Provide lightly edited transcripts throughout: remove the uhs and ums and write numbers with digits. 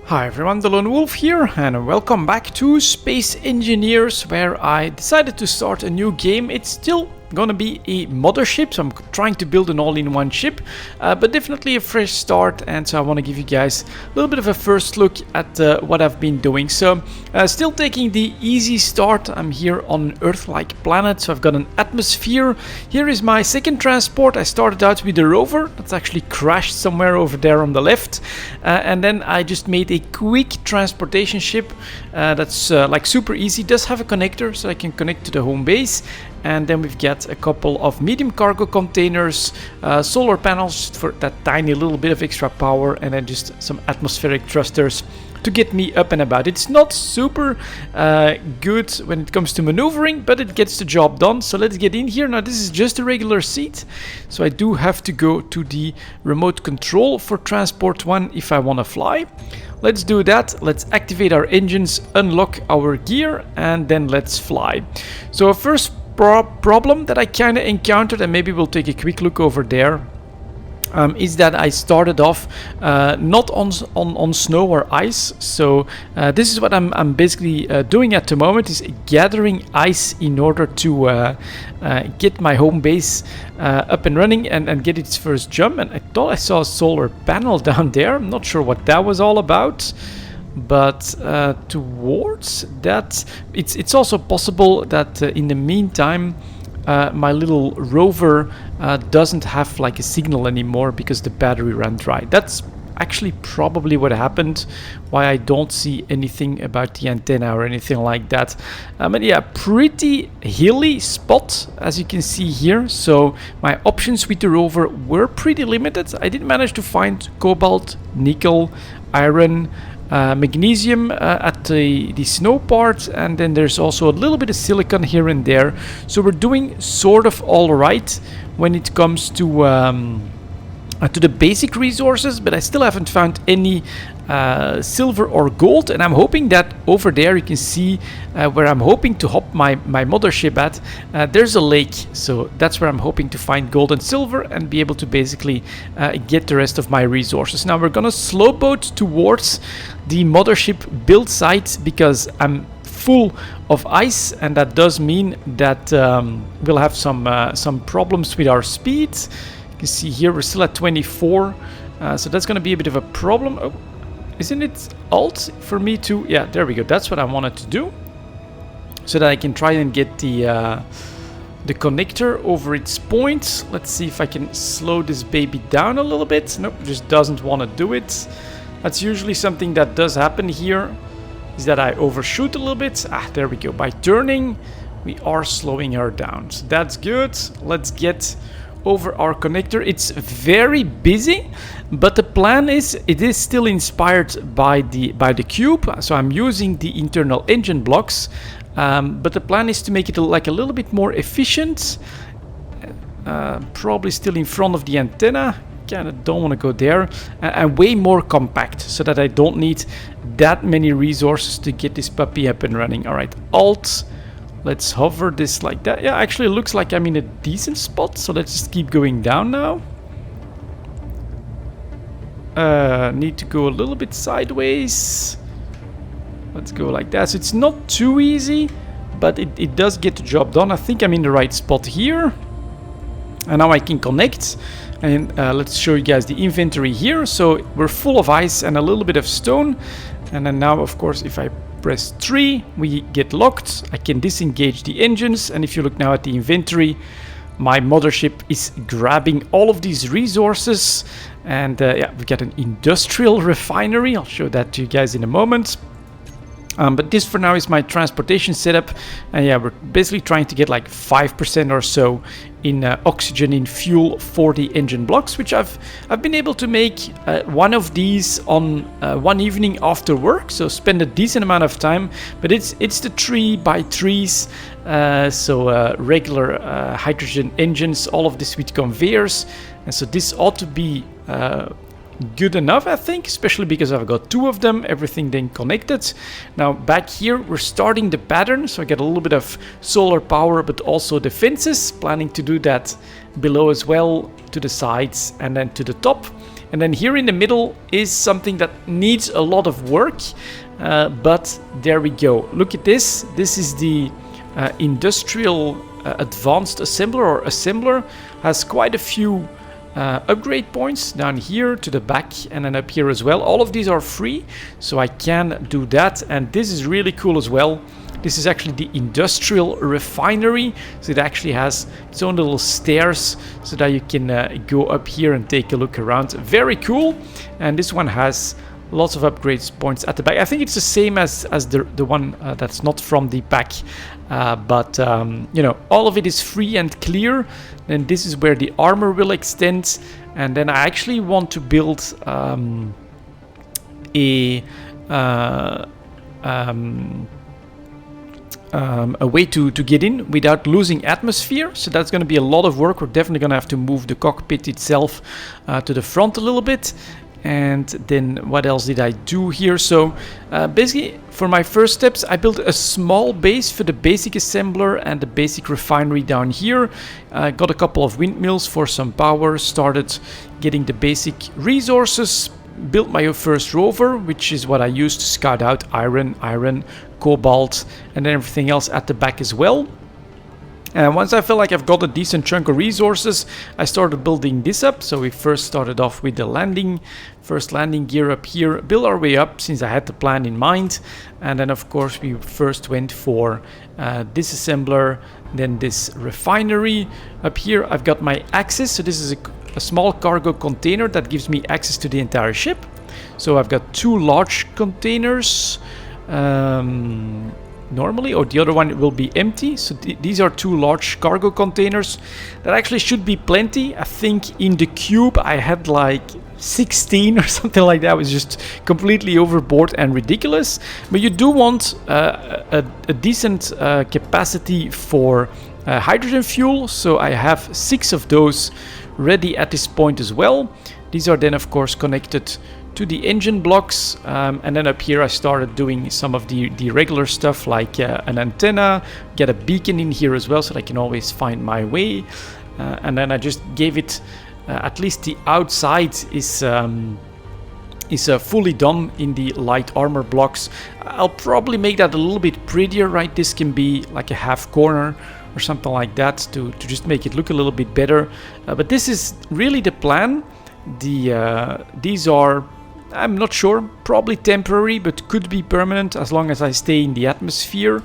Hi everyone, delonewolf here, and welcome back to Space Engineers, where I decided to start a new game. It's still gonna be a mothership, so I'm trying to build an all-in-one ship, but definitely a fresh start. And so I want to give you guys a little bit of a first look at what I've been doing. So still taking the easy start. I'm here on an Earth-like planet, so I've got an atmosphere. Here is my second transport. I started out with a rover that's actually crashed somewhere over there on the left, and then I just made a quick transportation ship that's like super easy. It does have a connector, so I can connect to the home base. And then we've got a couple of medium cargo containers, solar panels for that tiny little bit of extra power, and then just some atmospheric thrusters to get me up and about. It's not super good when it comes to maneuvering, but it gets the job done. So let's get in here. Now this is just a regular seat, so I do have to go to the remote control for transport 1 if I want to fly. Let's do that. Let's activate our engines, unlock our gear, and then let's fly. So first problem that I kind of encountered, and maybe we'll take a quick look over there, is that I started off not on snow or ice. So this is what I'm basically doing at the moment, is gathering ice in order to get my home base up and running and get its first jump. And I thought I saw a solar panel down there. I'm not sure what that was all about. But towards that, it's also possible that in the meantime my little rover doesn't have like a signal anymore because the battery ran dry. That's actually probably what happened, why I don't see anything about the antenna or anything like that. But yeah, pretty hilly spot as you can see here, so my options with the rover were pretty limited. I did manage to find cobalt, nickel, iron, magnesium at the snow part, and then there's also a little bit of silicon here and there. So we're doing sort of all right when it comes to the basic resources, but I still haven't found any silver or gold. And I'm hoping that over there you can see where I'm hoping to hop my mothership at. There's a lake, so that's where I'm hoping to find gold and silver and be able to basically get the rest of my resources. Now we're gonna slow boat towards the mothership build site because I'm full of ice, and that does mean that we'll have some problems with our speed. You can see here we're still at 24, so that's going to be a bit of a problem. Oh, isn't it alt for me to? Yeah, there we go. That's what I wanted to do, so that I can try and get the connector over its point. Let's see if I can slow this baby down a little bit. Nope, just doesn't want to do it. That's usually something that does happen here, is that I overshoot a little bit. There we go. By turning, we are slowing her down. So that's good. Let's get over our connector. It's very busy, but the plan is, it is still inspired by the cube. So I'm using the internal engine blocks, but the plan is to make it like a little bit more efficient. Probably still in front of the antenna. Kind of don't want to go there, and way more compact, so that I don't need that many resources to get this puppy up and running. All right, alt. Let's hover this like that. Yeah, actually it looks like I'm in a decent spot, so let's just keep going down now. Need to go a little bit sideways. Let's go like that. So it's not too easy, but it does get the job done. I think I'm in the right spot here. And now I can connect. And let's show you guys the inventory here. So we're full of ice and a little bit of stone. And then now, of course, if I press 3, we get locked. I can disengage the engines. And if you look now at the inventory, my mothership is grabbing all of these resources. And yeah, we got an industrial refinery. I'll show that to you guys in a moment. But this for now is my transportation setup, and yeah, we're basically trying to get like 5% or so in oxygen in fuel for the engine blocks, which I've been able to make one of these on one evening after work, so spend a decent amount of time. But it's the 3x3s, so regular hydrogen engines, all of this with conveyors, and so this ought to be good enough, I think, especially because I've got 2 of them, everything then connected. Now back here we're starting the pattern, so I get a little bit of solar power, but also defenses, planning to do that below as well, to the sides and then to the top. And then here in the middle is something that needs a lot of work, but there we go. Look at this. This is the industrial advanced assembler or assembler. Has quite a few upgrade points down here to the back and then up here as well. All of these are free, so I can do that. And this is really cool as well. This is actually the industrial refinery, so it actually has its own little stairs so that you can go up here and take a look around. Very cool. And this one has lots of upgrade points at the back. I think it's the same as the one that's not from the pack, but you know, all of it is free and clear. Then this is where the armor will extend, and then I actually want to build a way to get in without losing atmosphere. So that's going to be a lot of work. We're definitely going to have to move the cockpit itself to the front a little bit. And then what else did I do here? So basically for my first steps, I built a small base for the basic assembler and the basic refinery down here. Got a couple of windmills for some power, started getting the basic resources, built my first rover, which is what I used to scout out iron, cobalt, and then everything else at the back as well. And once I feel like I've got a decent chunk of resources, I started building this up. So we first started off with the first landing gear up here, build our way up since I had the plan in mind. And then of course we first went for this assembler, then this refinery. Up here I've got my access, so this is a small cargo container that gives me access to the entire ship. So I've got two large containers normally, or the other one will be empty. So these are two large cargo containers that actually should be plenty. I think in the cube I had like 16 or something like that. It was just completely overboard and ridiculous. But you do want a decent capacity for hydrogen fuel, so I have 6 of those ready at this point as well. These are then of course connected to the engine blocks, and then up here I started doing some of the regular stuff like an antenna, get a beacon in here as well so that I can always find my way, and then I just gave it at least the outside is fully done in the light armor blocks. I'll probably make that a little bit prettier, right? This can be like a half corner or something like that to just make it look a little bit better, but this is really the plan. These are, I'm not sure, probably temporary, but could be permanent as long as I stay in the atmosphere.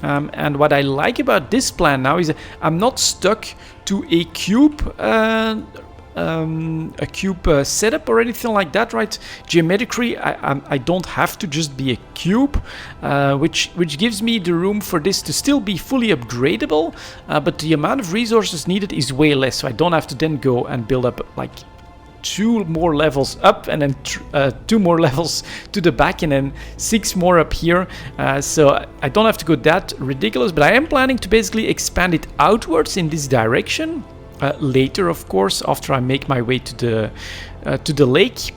And what I like about this plan now is I'm not stuck to a cube setup or anything like that, right? Geometrically, I don't have to just be a cube, which gives me the room for this to still be fully upgradable, but the amount of resources needed is way less, so I don't have to then go and build up like 2 more levels up and then 2 more levels to the back and then 6 more up here, so I don't have to go that ridiculous, but I am planning to basically expand it outwards in this direction later, of course, after I make my way to the lake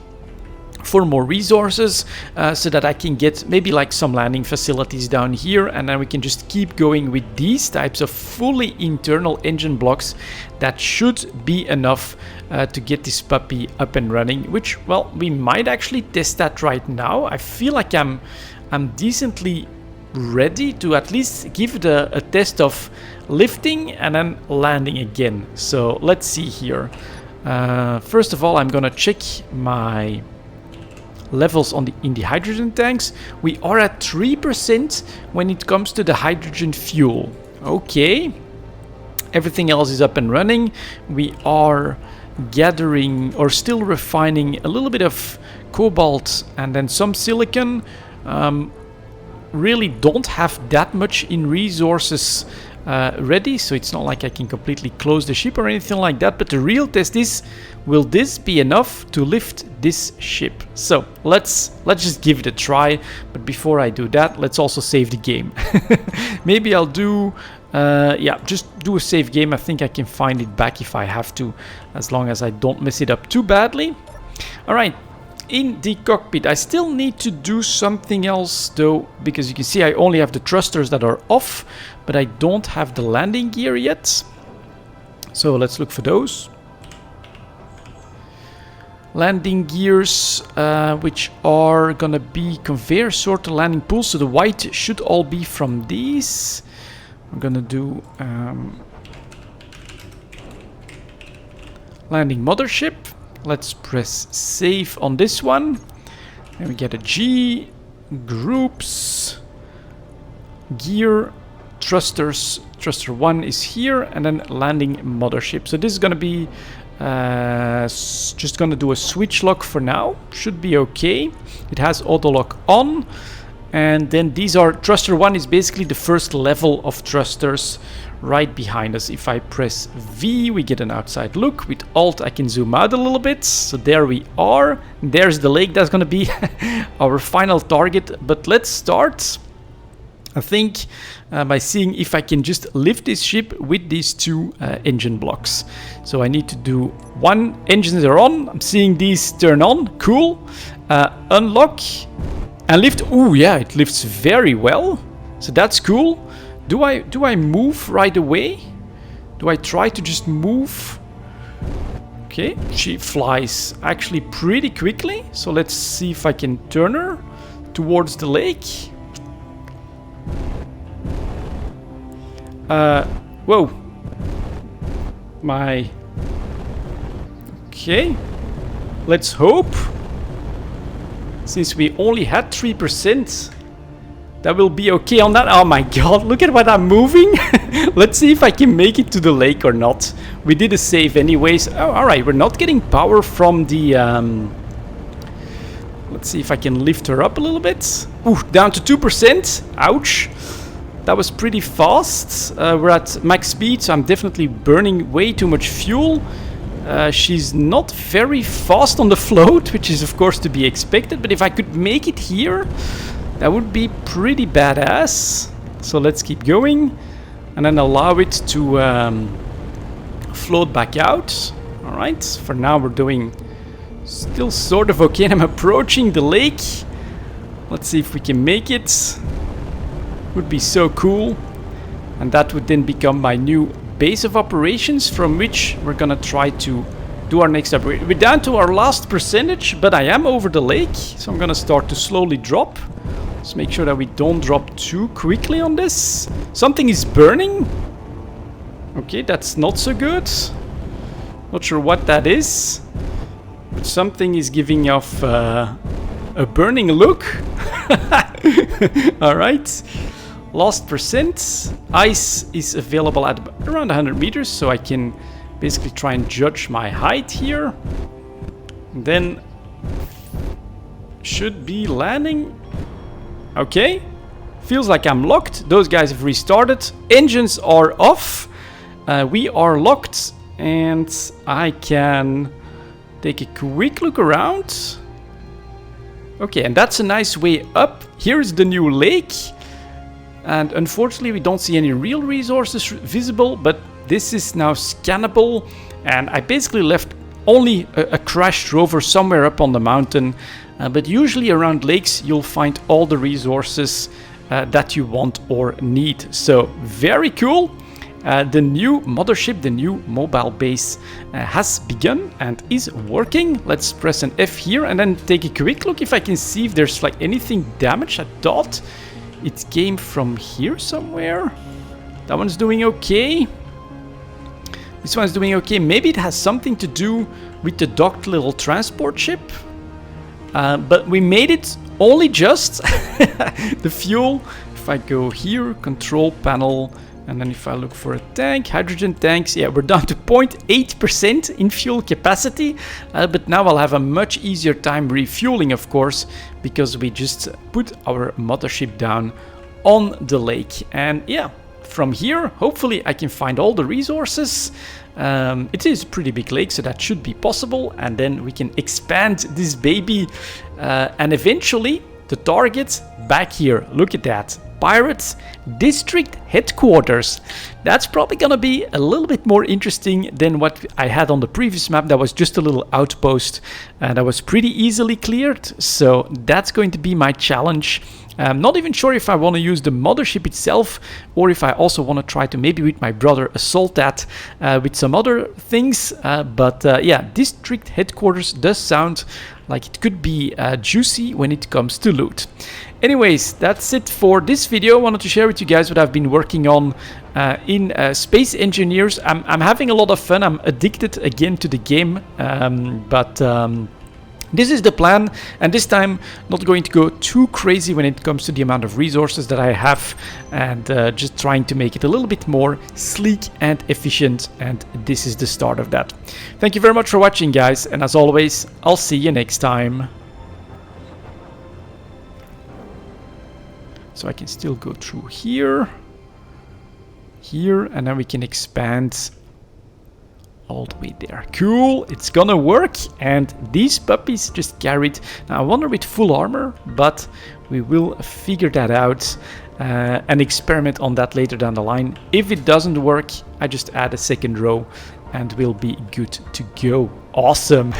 for more resources, so that I can get maybe like some landing facilities down here, and then we can just keep going with these types of fully internal engine blocks. That should be enough to get this puppy up and running, which, well, we might actually test that right now. I feel like I'm decently ready to at least give it a test of lifting and then landing again. So let's see here. First of all, I'm gonna check my levels in the hydrogen tanks. We are at 3% when it comes to the hydrogen fuel. Okay, everything else is up and running. We are gathering or still refining a little bit of cobalt and then some silicon. Really don't have that much in resources ready, so it's not like I can completely close the ship or anything like that, but the real test is, will this be enough to lift this ship? So let's just give it a try, but before I do that, let's also save the game. Maybe I'll do yeah, just do a save game. I think I can find it back if I have to, as long as I don't mess it up too badly. All right, in the cockpit I still need to do something else though, because you can see I only have the thrusters that are off, but I don't have the landing gear yet. So let's look for those. landing gears, which are gonna be conveyor sort of landing pools. So the white should all be from these. We're gonna do landing mothership. Let's press save on this one. And we get a G, groups, gear, thrusters. Thruster 1 is here, and then landing mothership. So this is gonna be just gonna do a switch lock for now. Should be okay. It has auto lock on. And then these are, thruster 1 is basically the first level of thrusters right behind us. If I press V, we get an outside look. With Alt, I can zoom out a little bit. So there we are. There's the lake. That's going to be our final target. But let's start, I think, by seeing if I can just lift this ship with these two engine blocks. So I need to do one. Engines are on. I'm seeing these turn on. Cool. Unlock. And lift. Oh yeah, it lifts very well. So that's cool. Do I move right away? Do I try to just move? Okay, she flies actually pretty quickly. So let's see if I can turn her towards the lake. Whoa. Okay. Let's hope. Since we only had 3%, that will be okay on that. Oh my god, look at what I'm moving. Let's see if I can make it to the lake or not. We did a save anyways. Oh, alright, we're not getting power from the... Let's see if I can lift her up a little bit. Ooh, down to 2%. Ouch. That was pretty fast. We're at max speed, so I'm definitely burning way too much fuel. She's not very fast on the float, which is of course to be expected, but if I could make it here, that would be pretty badass. So let's keep going and then allow it to float back out. Alright, for now we're doing still sort of okay. I'm approaching the lake. Let's see if we can make it. Would be so cool. And that would then become my new base of operations from which we're gonna try to do our next upgrade. We're down to our last percentage, but I am over the lake, so I'm gonna start to slowly drop. Let's make sure that we don't drop too quickly on this. Something is burning. Okay, that's not so good. Not sure what that is, but something is giving off a burning look. Alright. Last percent. Ice is available at around 100 meters, so I can basically try and judge my height here. And then should be landing. Okay. Feels like I'm locked. Those guys have restarted. Engines are off. We are locked, and I can take a quick look around. Okay, and that's a nice way up. Here's the new lake. And unfortunately, we don't see any real resources visible, but this is now scannable. And I basically left only a crashed rover somewhere up on the mountain. But usually around lakes, you'll find all the resources that you want or need. So very cool. The new mothership, the new mobile base has begun and is working. Let's press an F here and then take a quick look if I can see if there's like anything damaged. I thought it came from here somewhere. That one's doing okay. This one's doing okay. Maybe it has something to do with the docked little transport ship. But we made it only just. The fuel, if I go here, control panel, and then if I look for a tank, hydrogen tanks, yeah, we're down to 0.8% in fuel capacity. But now I'll have a much easier time refueling, of course, because we just put our mothership down on the lake. And yeah, from here, hopefully I can find all the resources. It is a pretty big lake, so that should be possible. And then we can expand this baby. And eventually, the target back here. Look at that. Pirates District Headquarters. That's probably gonna be a little bit more interesting than what I had on the previous map. That was just a little outpost that was pretty easily cleared. So that's going to be my challenge. I'm not even sure if I want to use the mothership itself, or if I also want to try to maybe with my brother assault that with some other things. But yeah, district headquarters does sound like it could be juicy when it comes to loot. Anyways, that's it for this video. I wanted to share with you guys what I've been working on in Space Engineers. I'm having a lot of fun. I'm addicted again to the game, but this is the plan, and this time not going to go too crazy when it comes to the amount of resources that I have, and just trying to make it a little bit more sleek and efficient, and this is the start of that. Thank you very much for watching, guys, and as always, I'll see you next time. So I can still go through here, and then we can expand all the way there. Cool, it's gonna work, and these puppies just carried. Now I wonder with full armor, but we will figure that out and experiment on that later down the line. If it doesn't work, I just add a second row and we'll be good to go. Awesome.